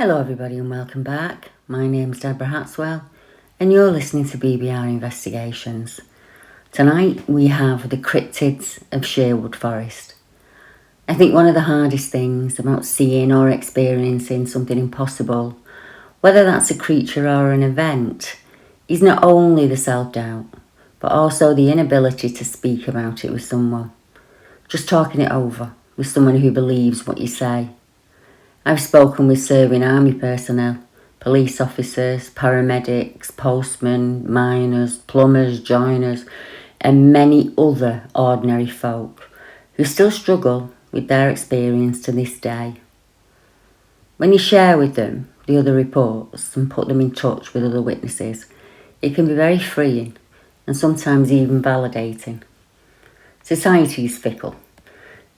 Hello everybody and welcome back. My name's Deborah Hatswell and you're listening to BBR Investigations. Tonight we have the Cryptids of Sherwood Forest. I think one of the hardest things about seeing or experiencing something impossible, whether that's a creature or an event, is not only the self-doubt, but also the inability to speak about it with someone. Just talking it over with someone who believes what you say. I've spoken with serving army personnel, police officers, paramedics, postmen, miners, plumbers, joiners, and many other ordinary folk who still struggle with their experience to this day. When you share with them the other reports and put them in touch with other witnesses, it can be very freeing and sometimes even validating. Society is fickle.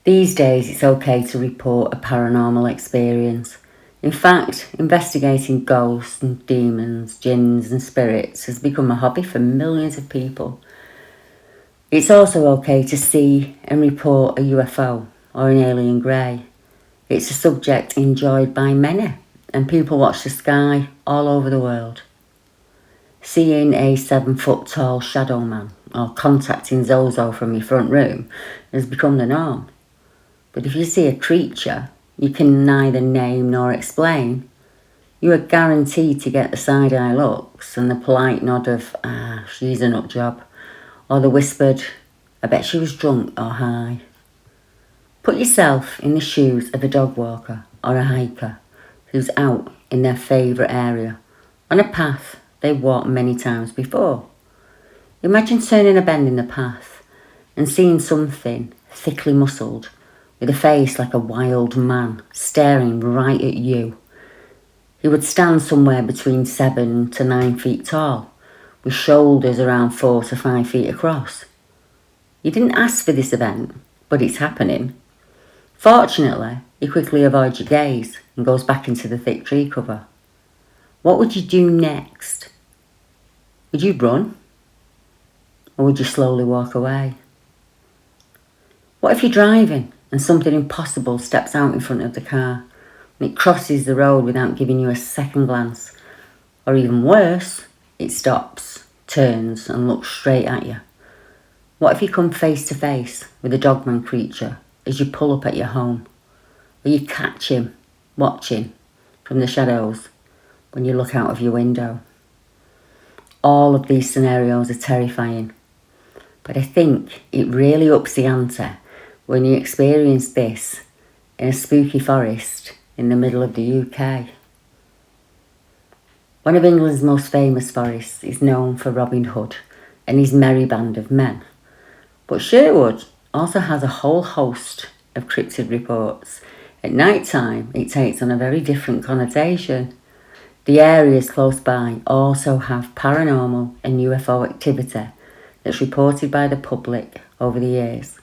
These days it's okay to report a paranormal experience. In fact, investigating ghosts and demons, jinns and spirits has become a hobby for millions of people. It's also okay to see and report a UFO or an alien grey. It's a subject enjoyed by many and people watch the sky all over the world. Seeing a 7-foot tall shadow man or contacting Zozo from your front room has become the norm. But if you see a creature you can neither name nor explain, you are guaranteed to get the side-eye looks and the polite nod of, she's a nut job, or the whispered, I bet she was drunk or high. Put yourself in the shoes of a dog walker or a hiker who's out in their favourite area, on a path they've walked many times before. Imagine turning a bend in the path and seeing something thickly muscled, with a face like a wild man, staring right at you. He would stand somewhere between 7 to 9 feet tall, with shoulders around 4 to 5 feet across. You didn't ask for this event, but it's happening. Fortunately, he quickly avoids your gaze and goes back into the thick tree cover. What would you do next? Would you run? Or would you slowly walk away? What if you're driving and something impossible steps out in front of the car and it crosses the road without giving you a second glance? Or even worse, it stops, turns and looks straight at you. What if you come face to face with a dogman creature as you pull up at your home? Or you catch him watching from the shadows when you look out of your window? All of these scenarios are terrifying, but I think it really ups the ante when you experience this in a spooky forest in the middle of the UK. One of England's most famous forests is known for Robin Hood and his merry band of men. But Sherwood also has a whole host of cryptid reports. At night time, it takes on a very different connotation. The areas close by also have paranormal and UFO activity that's reported by the public over the years.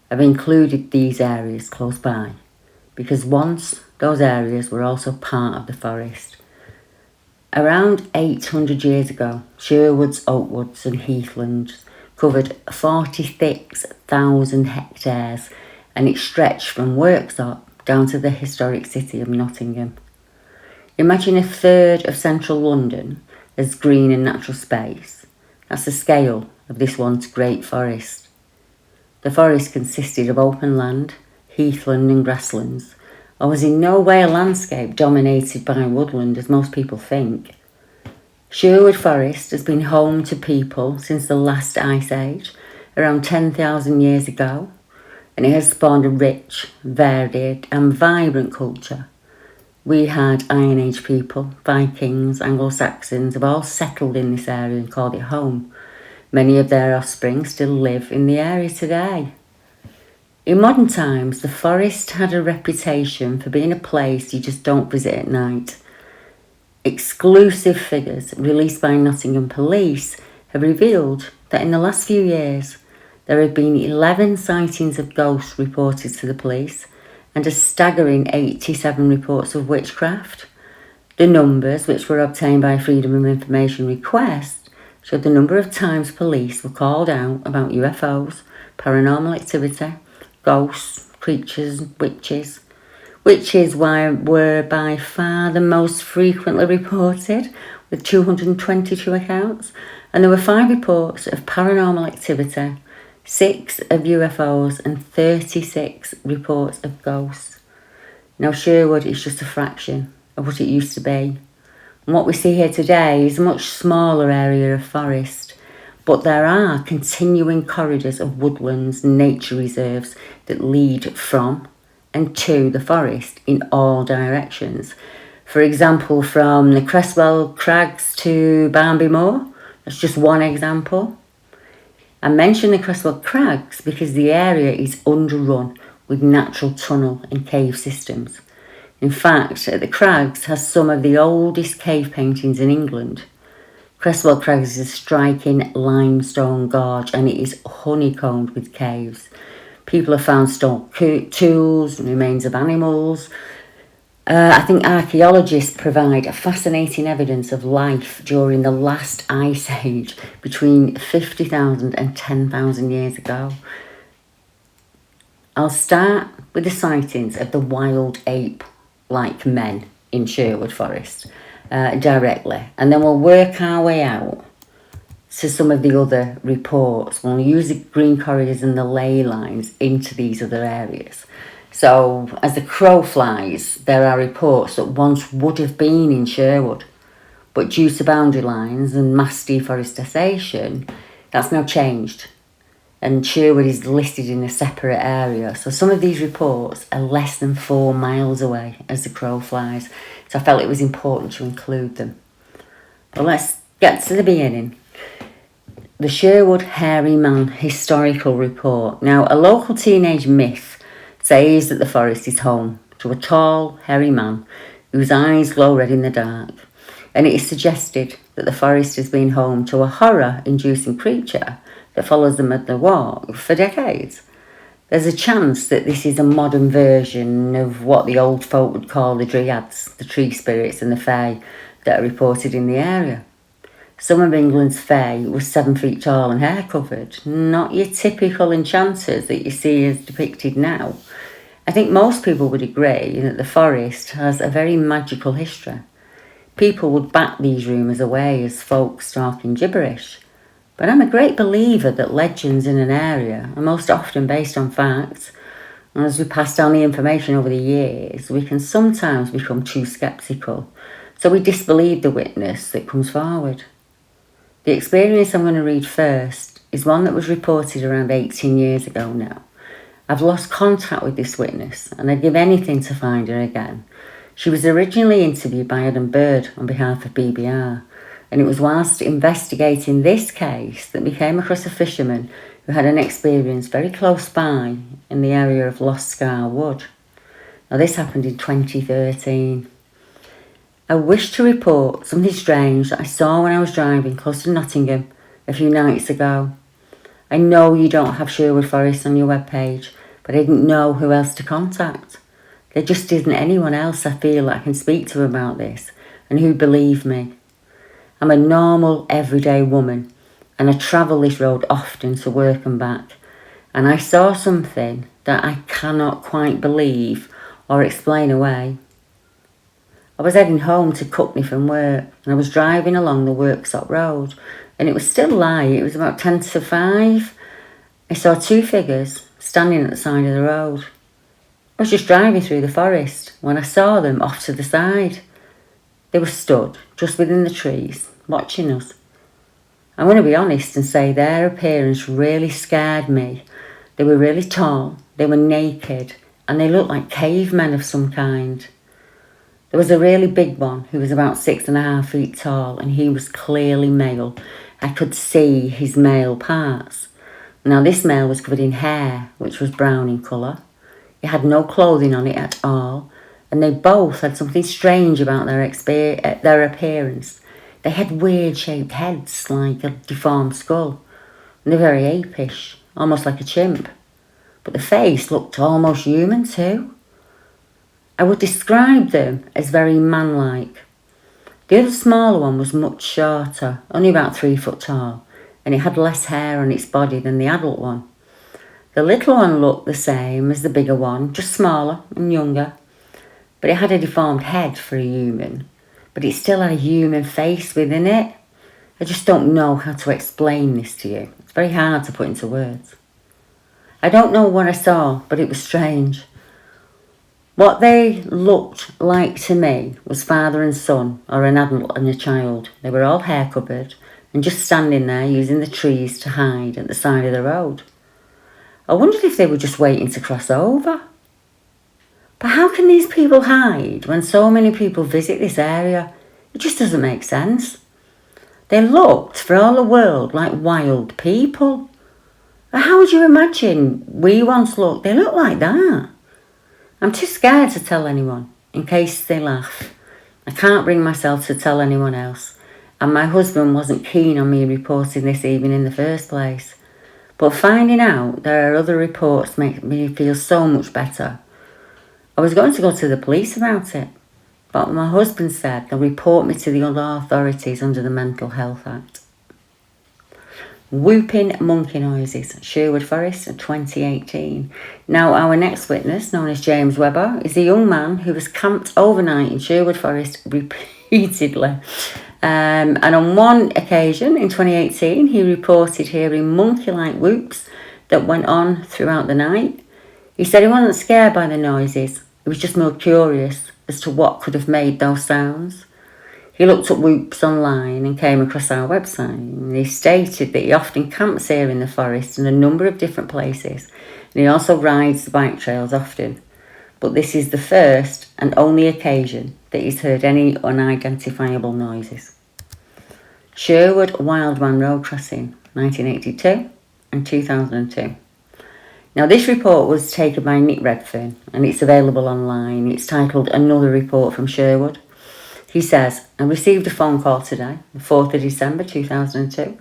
I've included these areas close by because once those areas were also part of the forest. Around 800 years ago, Sherwood's oakwoods and heathlands covered 46,000 hectares and it stretched from Worksop down to the historic city of Nottingham. Imagine a third of central London as green and natural space. That's the scale of this once great forest. The forest consisted of open land, heathland and grasslands, and was in no way a landscape dominated by woodland as most people think. Sherwood Forest has been home to people since the last ice age, around 10,000 years ago, and it has spawned a rich, varied and vibrant culture. We had Iron Age people, Vikings, Anglo-Saxons have all settled in this area and called it home. Many of their offspring still live in the area today. In modern times, the forest had a reputation for being a place you just don't visit at night. Exclusive figures released by Nottingham Police have revealed that in the last few years, there have been 11 sightings of ghosts reported to the police and a staggering 87 reports of witchcraft. The numbers, which were obtained by Freedom of Information request, showed the number of times police were called out about UFOs, paranormal activity, ghosts, creatures, witches, witches were by far the most frequently reported, with 222 accounts, and there were 5 reports of paranormal activity, 6 of UFOs, and 36 reports of ghosts. Now, Sherwood is just a fraction of what it used to be. And what we see here today is a much smaller area of forest, but there are continuing corridors of woodlands and nature reserves that lead from and to the forest in all directions. For example, from the Cresswell Crags to Barnby Moor, that's just one example. I mention the Cresswell Crags because the area is underrun with natural tunnel and cave systems. In fact, the Crags has some of the oldest cave paintings in England. Cresswell Crags is a striking limestone gorge and it is honeycombed with caves. People have found stone tools and remains of animals. I think archaeologists provide a fascinating evidence of life during the last ice age between 50,000 and 10,000 years ago. I'll start with the sightings of the wild ape-like men in Sherwood Forest directly, and then we'll work our way out to some of the other reports. We'll use the green corridors and the ley lines into these other areas. So, as the crow flies, there are reports that once would have been in Sherwood, but due to boundary lines and mass deforestation, that's now changed. And Sherwood is listed in a separate area. So some of these reports are less than 4 miles away as the crow flies. So I felt it was important to include them. But let's get to the beginning. The Sherwood Hairy Man Historical Report. Now, a local teenage myth says that the forest is home to a tall, hairy man whose eyes glow red in the dark. And it is suggested that the forest has been home to a horror-inducing creature that follows them at their walk for decades. There's a chance that this is a modern version of what the old folk would call the dryads, the tree spirits and the fae that are reported in the area. Some of England's fae were 7 feet tall and hair covered, not your typical enchanters that you see as depicted now. I think most people would agree that the forest has a very magical history. People would bat these rumours away as folk talking gibberish. But I'm a great believer that legends in an area are most often based on facts. And as we pass down the information over the years, we can sometimes become too sceptical. So we disbelieve the witness that comes forward. The experience I'm going to read first is one that was reported around 18 years ago now. I've lost contact with this witness and I'd give anything to find her again. She was originally interviewed by Adam Bird on behalf of BBR, and it was whilst investigating this case that we came across a fisherman who had an experience very close by in the area of Lost Scar Wood. Now this happened in 2013. I wish to report something strange that I saw when I was driving close to Nottingham a few nights ago. I know you don't have Sherwood Forest on your webpage, but I didn't know who else to contact. There just isn't anyone else I feel that I can speak to about this and who believe me. I'm a normal, everyday woman and I travel this road often to work and back, and I saw something that I cannot quite believe or explain away. I was heading home to Cookney from work and I was driving along the Worksop Road and it was still light. It was about 10 to 5. I saw 2 figures standing at the side of the road. I was just driving through the forest when I saw them off to the side. They were stood just within the trees, watching us. I'm going to be honest and say their appearance really scared me. They were really tall, they were naked, and they looked like cavemen of some kind. There was a really big one who was about 6.5 feet tall, and he was clearly male. I could see his male parts. Now this male was covered in hair, which was brown in colour. It had no clothing on it at all, and they both had something strange about their appearance. They had weird shaped heads, like a deformed skull, and they're very apish, almost like a chimp. But the face looked almost human too. I would describe them as very man-like. The other smaller one was much shorter, only about 3 foot tall, and it had less hair on its body than the adult one. The little one looked the same as the bigger one, just smaller and younger. but it had a deformed head for a human, but it still had a human face within it. I just don't know how to explain this to you. It's very hard to put into words. I don't know what I saw, but it was strange. What they looked like to me was father and son, or an adult and a child. They were all hair covered and just standing there using the trees to hide at the side of the road. I wondered if they were just waiting to cross over. But how can these people hide when so many people visit this area? It just doesn't make sense. They looked, for all the world, like wild people. How would you imagine we once looked? They look like that. I'm too scared to tell anyone, in case they laugh. I can't bring myself to tell anyone else, and my husband wasn't keen on me reporting this even in the first place. But finding out there are other reports makes me feel so much better. I was going to go to the police about it, but my husband said they'll report me to the other authorities under the Mental Health Act. Whooping monkey noises, Sherwood Forest, 2018. Now, our next witness, known as James Webber, is a young man who was camped overnight in Sherwood Forest repeatedly. And on one occasion in 2018, he reported hearing monkey-like whoops that went on throughout the night. He said he wasn't scared by the noises. He was just more curious as to what could have made those sounds. He looked up whoops online and came across our website. And he stated that he often camps here in the forest in a number of different places. And he also rides the bike trails often. But this is the first and only occasion that he's heard any unidentifiable noises. Sherwood Wildman Road Crossing, 1982 and 2002. Now, this report was taken by Nick Redfern and it's available online. It's titled Another Report from Sherwood. He says, I received a phone call today, the 4th of December 2002,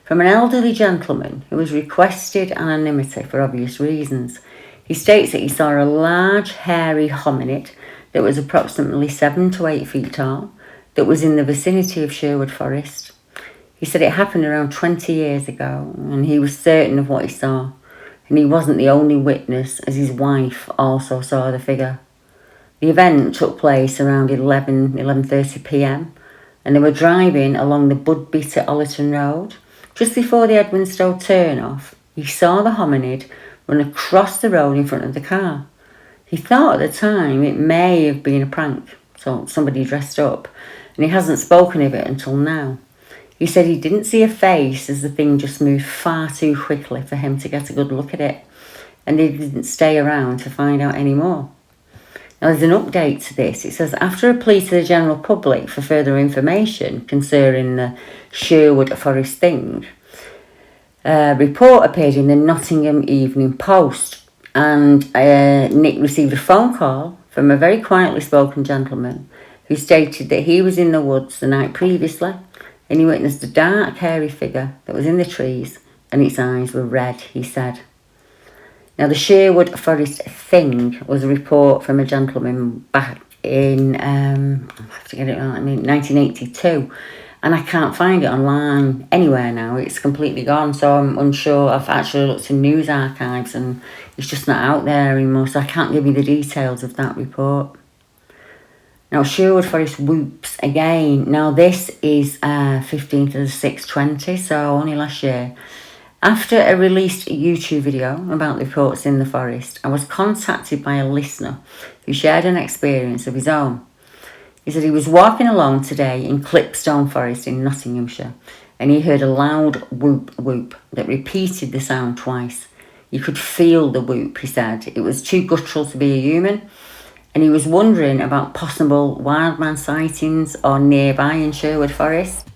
from an elderly gentleman who has requested anonymity for obvious reasons. He states that he saw a large, hairy hominid that was approximately 7 to 8 feet tall that was in the vicinity of Sherwood Forest. He said it happened around 20 years ago and he was certain of what he saw. And he wasn't the only witness, as his wife also saw the figure. The event took place around 11:30 p.m. and they were driving along the Budby to Ollerton Road. Just before the Edwinstowe turn-off, he saw the hominid run across the road in front of the car. He thought at the time it may have been a prank, so somebody dressed up, and he hasn't spoken of it until now. He said he didn't see a face as the thing just moved far too quickly for him to get a good look at it, and he didn't stay around to find out any more. Now, there's an update to this. It says, after a plea to the general public for further information concerning the Sherwood Forest thing, a report appeared in the Nottingham Evening Post, and Nick received a phone call from a very quietly spoken gentleman who stated that he was in the woods the night previously and he witnessed a dark, hairy figure that was in the trees and its eyes were red, he said. Now, the Sherwood Forest thing was a report from a gentleman back in, I have to get it right, 1982. And I can't find it online anywhere now. It's completely gone, so I'm unsure. I've actually looked in news archives and it's just not out there anymore, so I can't give you the details of that report. Now, Sherwood Forest whoops again. Now, this is 15th of the 6th, 20, so only last year. After a released YouTube video about the reports in the forest, I was contacted by a listener who shared an experience of his own. He said he was walking along today in Clipstone Forest in Nottinghamshire and he heard a loud whoop whoop that repeated the sound twice. You could feel the whoop, he said. It was too guttural to be a human and he was wondering about possible wildman sightings or nearby in Sherwood Forest.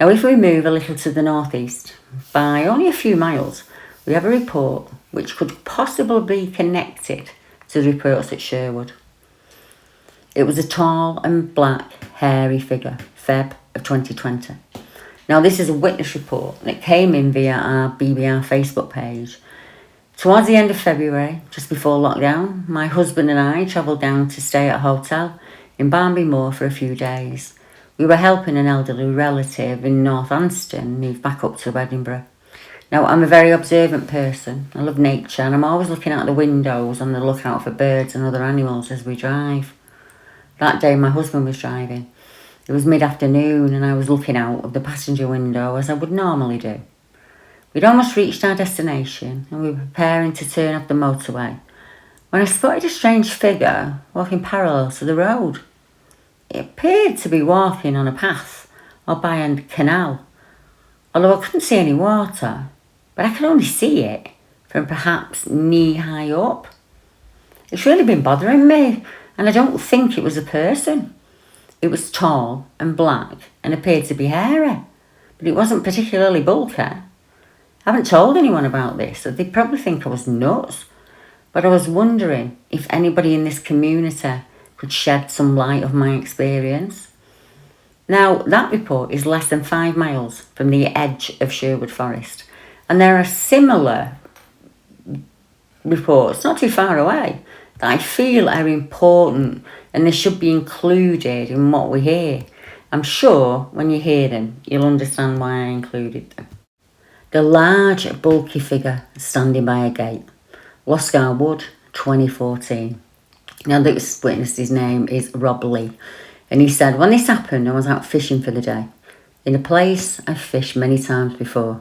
Now, if we move a little to the northeast, by only a few miles, we have a report which could possibly be connected to the reports at Sherwood. It was a tall and black, hairy figure, Feb of 2020. Now, this is a witness report that came in via our BBR Facebook page. Towards the end of February, just before lockdown, my husband and I travelled down to stay at a hotel in Barnby Moor for a few days. We were helping an elderly relative in North Anston move back up to Edinburgh. Now, I'm a very observant person. I love nature, and I'm always looking out the windows on the lookout for birds and other animals as we drive. That day my husband was driving. It was mid-afternoon and I was looking out of the passenger window as I would normally do. We'd almost reached our destination and we were preparing to turn off the motorway when I spotted a strange figure walking parallel to the road. It appeared to be walking on a path or by a canal, although I couldn't see any water, but I could only see it from perhaps knee-high up. It's really been bothering me, and I don't think it was a person. It was tall and black and appeared to be hairy, but it wasn't particularly bulky. I haven't told anyone about this, so they'd probably think I was nuts, but I was wondering if anybody in this community could shed some light of my experience. Now, that report is less than 5 miles from the edge of Sherwood Forest, and there are similar reports not too far away that I feel are important and they should be included in what we hear. I'm sure when you hear them, you'll understand why I included them. The large, bulky figure standing by a gate. Loscar Wood, 2014. Now, this witness's name is Rob Lee, and he said, when this happened, I was out fishing for the day, in a place I've fished many times before.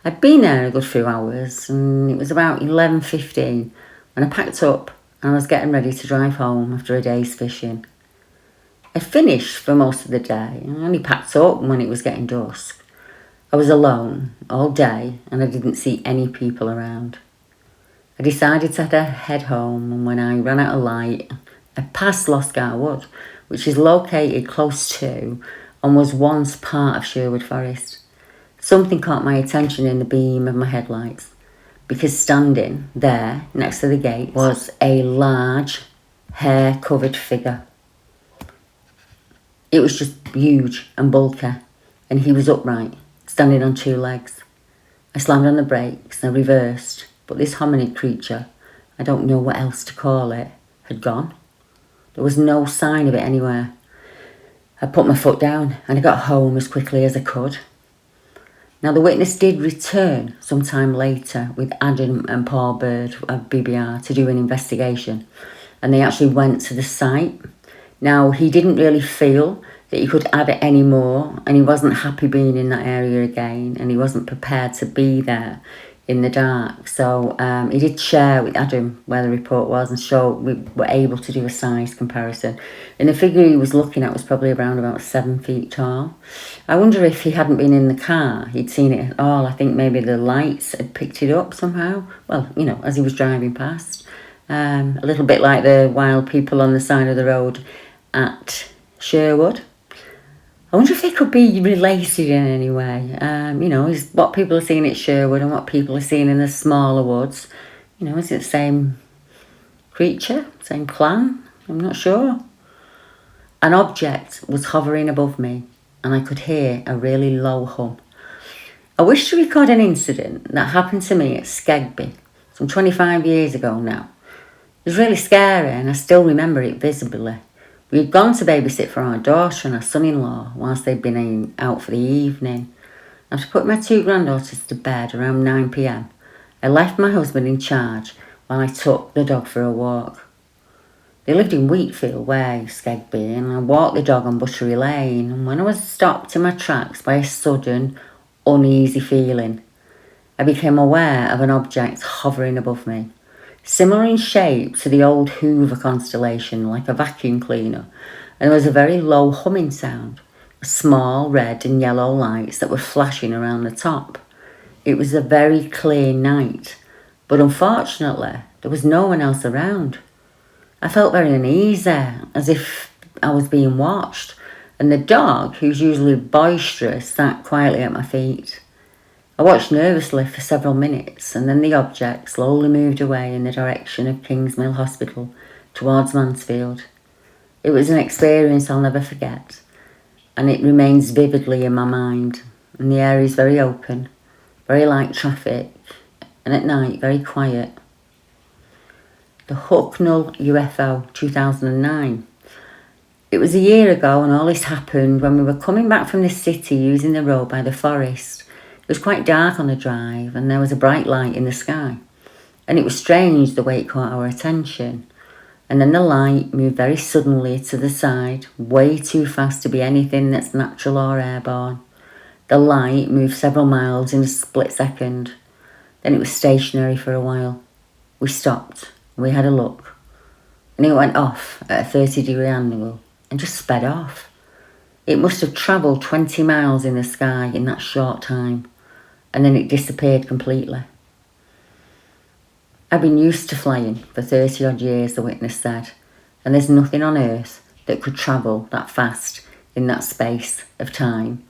I'd been there a good few hours, and it was about 11:15 when I packed up and I was getting ready to drive home after a day's fishing. I'd finished for most of the day, and I only packed up when it was getting dusk. I was alone all day, and I didn't see any people around. I decided to head home, and when I ran out of light, I passed Loscar Wood, which is located close to and was once part of Sherwood Forest. Something caught my attention in the beam of my headlights, because standing there next to the gate was a large, hair-covered figure. It was just huge and bulky, and he was upright, standing on 2 legs. I slammed on the brakes and I reversed, but this hominid creature, I don't know what else to call it, had gone. There was no sign of it anywhere. I put my foot down and I got home as quickly as I could. Now, the witness did return sometime later with Adam and Paul Bird of BBR to do an investigation, and they actually went to the site. Now, he didn't really feel that he could add it any more, and he wasn't happy being in that area again, and he wasn't prepared to be there in the dark. So he did share with Adam where the report was, and so we were able to do a size comparison. And the figure he was looking at was probably around about 7 feet tall. I wonder if he hadn't been in the car, he'd seen it at all. I think maybe the lights had picked it up somehow. Well, you know, as he was driving past. A little bit like the wild people on the side of the road at Sherwood. I wonder if they could be related in any way. You know, is what people are seeing at Sherwood and what people are seeing in the smaller woods. You know, is it the same creature, same clan? I'm not sure. An object was hovering above me and I could hear a really low hum. I wish to record an incident that happened to me at Skegby some 25 years ago now. It was really scary and I still remember it visibly. We had gone to babysit for our daughter and our son-in-law whilst they'd been out for the evening. After putting my 2 granddaughters to bed around 9 p.m, I left my husband in charge while I took the dog for a walk. They lived in Wheatfield Way, Skegby, and I walked the dog on Buttery Lane, and when I was stopped in my tracks by a sudden, uneasy feeling, I became aware of an object hovering above me. Similar in shape to the old Hoover constellation, like a vacuum cleaner, and there was a very low humming sound, small red and yellow lights that were flashing around the top. It was a very clear night, but unfortunately there was no one else around. I felt very uneasy, as if I was being watched, and the dog, who's usually boisterous, sat quietly at my feet. I watched nervously for several minutes, and then the object slowly moved away in the direction of Kingsmill Hospital towards Mansfield. It was an experience I'll never forget, and it remains vividly in my mind. And the area is very open, very light traffic, and at night very quiet. The Hooknut Ufo, 2009. It was a year ago, and all this happened when we were coming back from the city using the road by the forest, was quite dark on the drive and there was a bright light in the sky. And it was strange the way it caught our attention. And then the light moved very suddenly to the side, way too fast to be anything that's natural or airborne. The light moved several miles in a split second. Then it was stationary for a while. We stopped, we had a look, and it went off at a 30-degree angle and just sped off. It must have travelled 20 miles in the sky in that short time, and then it disappeared completely. I've been used to flying for 30 odd years, the witness said, and there's nothing on earth that could travel that fast in that space of time.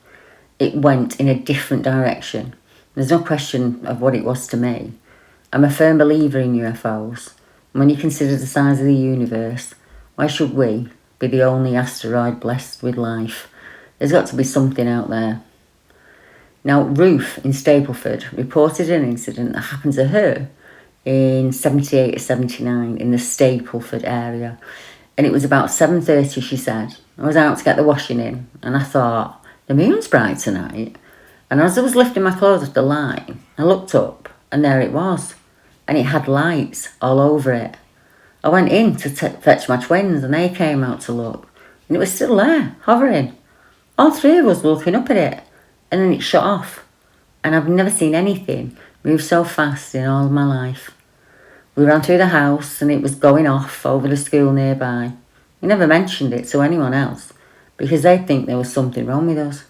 It went in a different direction. There's no question of what it was to me. I'm a firm believer in UFOs. When you consider the size of the universe, why should we be the only asteroid blessed with life? There's got to be something out there. Now, Ruth in Stapleford reported an incident that happened to her in 78 or 79 in the Stapleford area. And it was about 7:30, she said. I was out to get the washing in and I thought, the moon's bright tonight. And as I was lifting my clothes off the line, I looked up and there it was. And it had lights all over it. I went in to fetch my twins and they came out to look. And it was still there, hovering. All three of us were looking up at it. And then it shut off. And I've never seen anything move so fast in all of my life. We ran through the house and it was going off over the school nearby. We never mentioned it to anyone else because they'd think there was something wrong with us.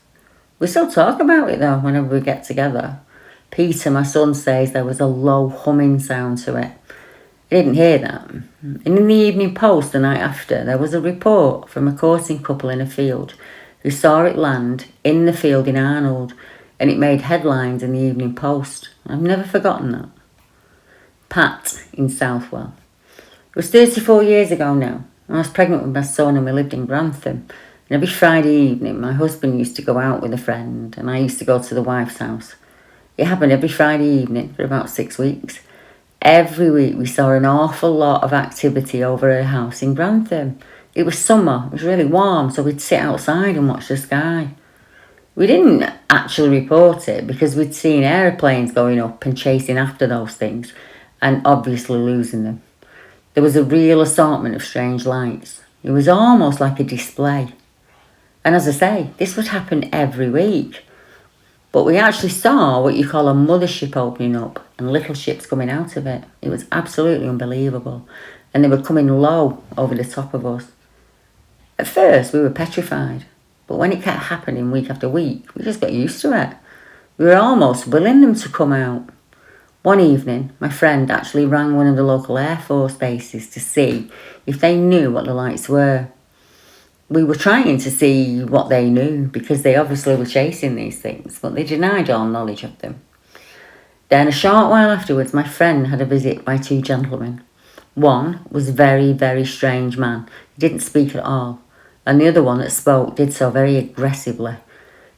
We still talk about it though whenever we get together. Peter, my son, says there was a low humming sound to it. I didn't hear that. And in the Evening Post the night after, there was a report from a courting couple in a field who saw it land in the field in Arnold, and it made headlines in the Evening Post. I've never forgotten that. Pat in Southwell. It was 34 years ago now. I was pregnant with my son and we lived in Grantham. And every Friday evening, my husband used to go out with a friend and I used to go to the wife's house. It happened every Friday evening for about 6 weeks. Every week we saw an awful lot of activity over her house in Grantham. It was summer, it was really warm, so we'd sit outside and watch the sky. We didn't actually report it because we'd seen aeroplanes going up and chasing after those things and obviously losing them. There was a real assortment of strange lights. It was almost like a display. And as I say, this would happen every week. But we actually saw what you call a mothership opening up and little ships coming out of it. It was absolutely unbelievable. And they were coming low over the top of us. At first, we were petrified. But when it kept happening week after week, we just got used to it. We were almost willing them to come out. One evening, my friend actually rang one of the local Air Force bases to see if they knew what the lights were. We were trying to see what they knew because they obviously were chasing these things, but they denied all knowledge of them. Then a short while afterwards, my friend had a visit by two gentlemen. One was a very, very strange man. He didn't speak at all. And the other one that spoke did so very aggressively.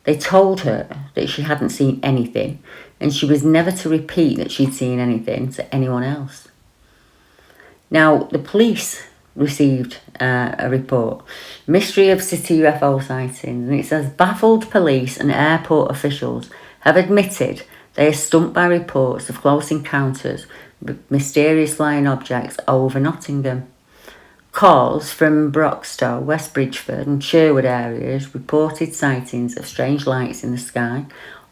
They told her that she hadn't seen anything and she was never to repeat that she'd seen anything to anyone else. Now, the police received a report, Mystery of City UFO Sightings, and it says baffled police and airport officials have admitted they are stumped by reports of close encounters with mysterious flying objects over Nottingham. Calls from Broxtowe, West Bridgford and Sherwood areas reported sightings of strange lights in the sky,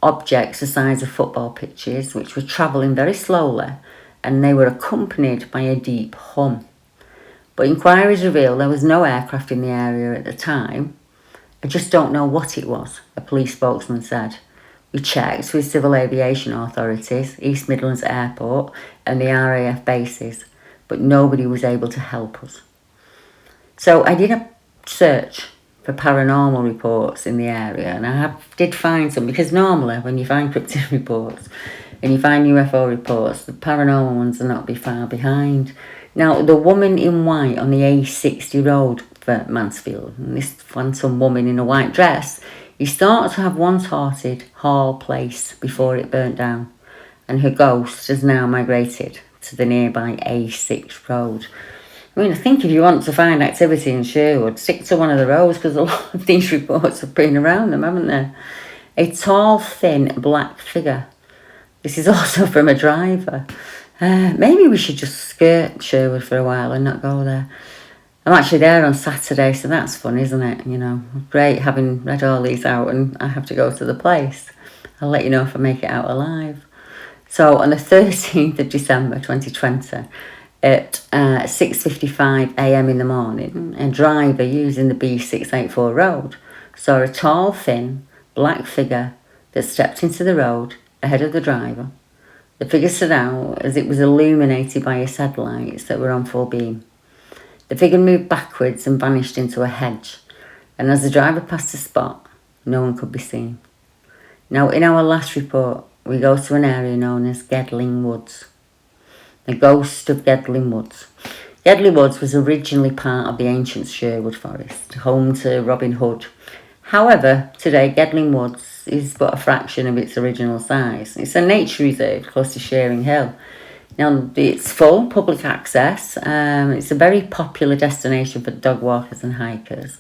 objects the size of football pitches which were travelling very slowly, and they were accompanied by a deep hum. But inquiries reveal there was no aircraft in the area at the time. I just don't know what it was, a police spokesman said. We checked with civil aviation authorities, East Midlands Airport and the RAF bases, but nobody was able to help us. So I did a search for paranormal reports in the area, and I did find some, because normally when you find cryptid reports and you find UFO reports, the paranormal ones are not be far behind. Now, the woman in white on the A60 road for Mansfield, and this phantom woman in a white dress, is thought to have once haunted Hall Place before it burnt down, and her ghost has now migrated to the nearby A6 road. I mean, I think if you want to find activity in Sherwood, stick to one of the roads, because a lot of these reports have been around them, haven't they? A tall, thin, black figure. This is also from a driver. Maybe we should just skirt Sherwood for a while and not go there. I'm actually there on Saturday, so that's fun, isn't it? You know, great having read all these out and I have to go to the place. I'll let you know if I make it out alive. So on the 13th of December 2020, at 6:55 a.m. in the morning, a driver using the B684 road saw a tall, thin, black figure that stepped into the road ahead of the driver. The figure stood out as it was illuminated by his headlights that were on full beam. The figure moved backwards and vanished into a hedge, and as the driver passed the spot, no one could be seen. Now, in our last report, we go to an area known as Gedling Woods. The ghost of Gedling Woods. Gedling Woods was originally part of the ancient Sherwood Forest, home to Robin Hood. However, today Gedling Woods is but a fraction of its original size. It's a nature reserve close to Shearing Hill. Now, it's full public access. It's a very popular destination for dog walkers and hikers.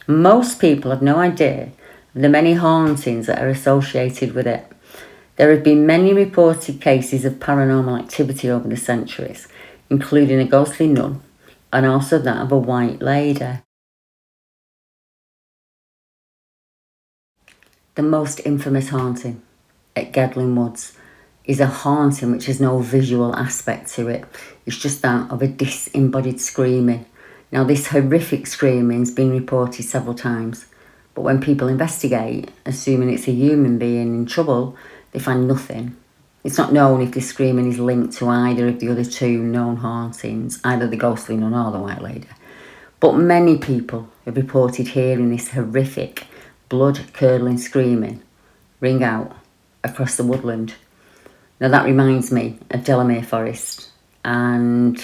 Most people have no idea of the many hauntings that are associated with it. There have been many reported cases of paranormal activity over the centuries, including a ghostly nun and also that of a white lady. The most infamous haunting at Gedling Woods is a haunting which has no visual aspect to it. It's just that of a disembodied screaming. Now, this horrific screaming has been reported several times, but when people investigate, assuming it's a human being in trouble, they find nothing. It's not known if this screaming is linked to either of the other two known hauntings, either the ghostly nun or the white lady. But many people have reported hearing this horrific, blood-curdling screaming ring out across the woodland. Now, that reminds me of Delamere Forest and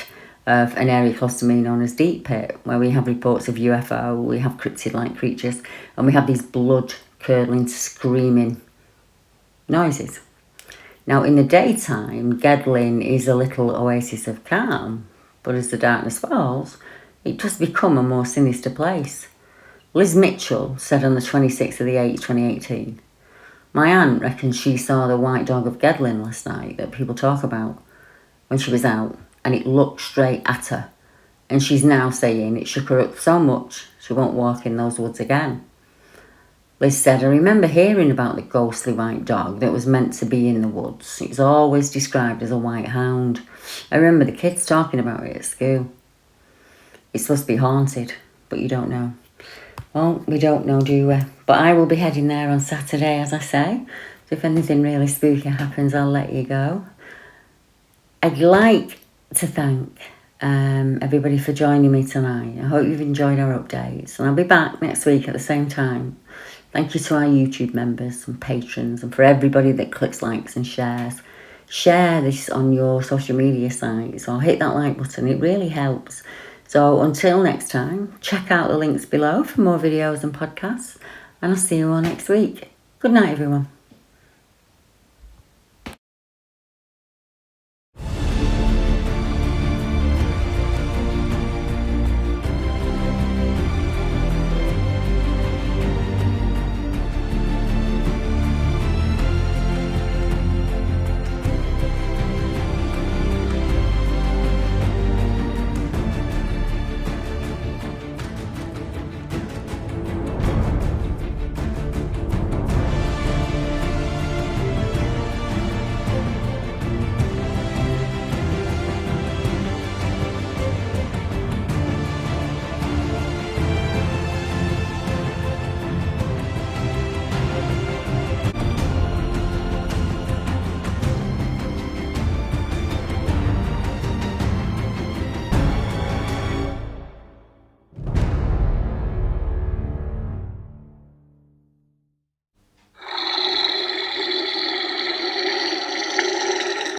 of an area close to me known as Deep Pit, where we have reports of UFO, we have cryptid-like creatures, and we have these blood-curdling, screaming noises. Now, in the daytime, Gedling is a little oasis of calm, but as the darkness falls, it does become a more sinister place. Liz Mitchell said on the 26th of the 8th, 2018, "My aunt reckons she saw the white dog of Gedling last night that people talk about when she was out, and it looked straight at her, and she's now saying it shook her up so much she won't walk in those woods again." Liz said, "I remember hearing about the ghostly white dog that was meant to be in the woods. It's always described as a white hound. I remember the kids talking about it at school. It's supposed to be haunted, but you don't know." Well, we don't know, do we? But I will be heading there on Saturday, as I say. So if anything really spooky happens, I'll let you go. I'd like to thank everybody for joining me tonight. I hope you've enjoyed our updates. And I'll be back next week at the same time. Thank you to our YouTube members and patrons and for everybody that clicks likes and shares. Share this on your social media sites or hit that like button. It really helps. So until next time, check out the links below for more videos and podcasts, and I'll see you all next week. Good night, everyone.